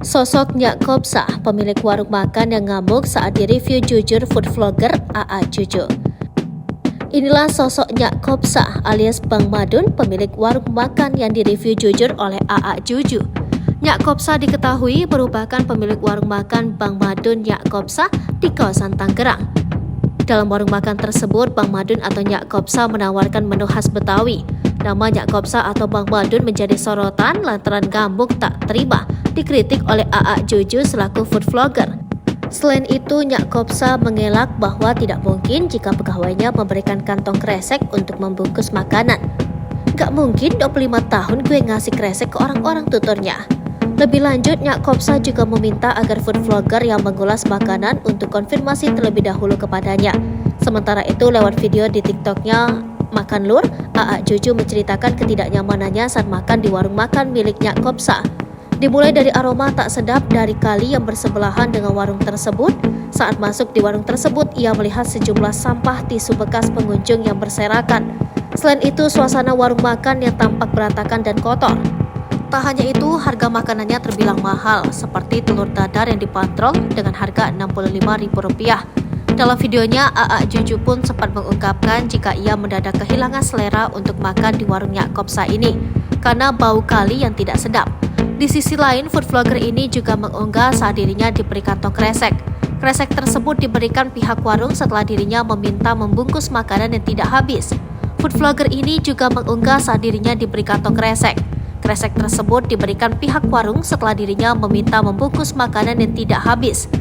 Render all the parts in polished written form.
Sosok Nyak Kopsa, pemilik warung makan yang ngamuk saat direview jujur food vlogger AA Juju. Inilah sosok Nyak Kopsa alias Bang Madun, pemilik warung makan yang direview jujur oleh AA Juju. Nyak Kopsa diketahui merupakan pemilik warung makan Bang Madun Nyak Kopsa di kawasan Tangerang. Dalam warung makan tersebut, Bang Madun atau Nyak Kopsa menawarkan menu khas Betawi. Nama Nyak Kopsa atau Bang Madun menjadi sorotan lantaran gambuk tak terima dikritik oleh AA Juju selaku food vlogger. Selain itu, Nyak Kopsa mengelak bahwa tidak mungkin jika pegawainya memberikan kantong kresek untuk membungkus makanan. Gak mungkin 25 tahun gue ngasih kresek ke orang-orang, tuturnya. Lebih lanjut, Nyak Kopsa juga meminta agar food vlogger yang mengulas makanan untuk konfirmasi terlebih dahulu kepadanya. Sementara itu, lewat video di TikToknya Makan Lur, AA Juju menceritakan ketidaknyamanannya saat makan di warung makan milik Nyak Kopsa. Dimulai dari aroma tak sedap dari kali yang bersebelahan dengan warung tersebut. Saat masuk di warung tersebut, ia melihat sejumlah sampah tisu bekas pengunjung yang berserakan. Selain itu, suasana warung makan yang tampak berantakan dan kotor. Tak hanya itu, harga makanannya terbilang mahal, seperti telur dadar yang dibanderol dengan harga Rp65.000. Dalam videonya, AA Juju pun sempat mengungkapkan jika ia mendadak kehilangan selera untuk makan di warung Nyak Kopsa ini karena bau kali yang tidak sedap. Di sisi lain, food vlogger ini juga mengunggah saat dirinya diberi kantong kresek. Kresek tersebut diberikan pihak warung setelah dirinya meminta membungkus makanan yang tidak habis. Food vlogger ini juga mengunggah saat dirinya diberi kantong kresek. Kresek tersebut diberikan pihak warung setelah dirinya meminta membungkus makanan yang tidak habis.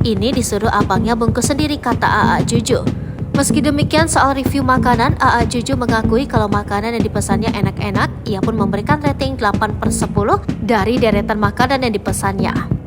Ini disuruh abangnya bungkus sendiri, kata AA Juju. Meski demikian, soal review makanan, AA Juju mengakui kalau makanan yang dipesannya enak-enak. Ia pun memberikan rating 8/10 dari deretan makanan yang dipesannya.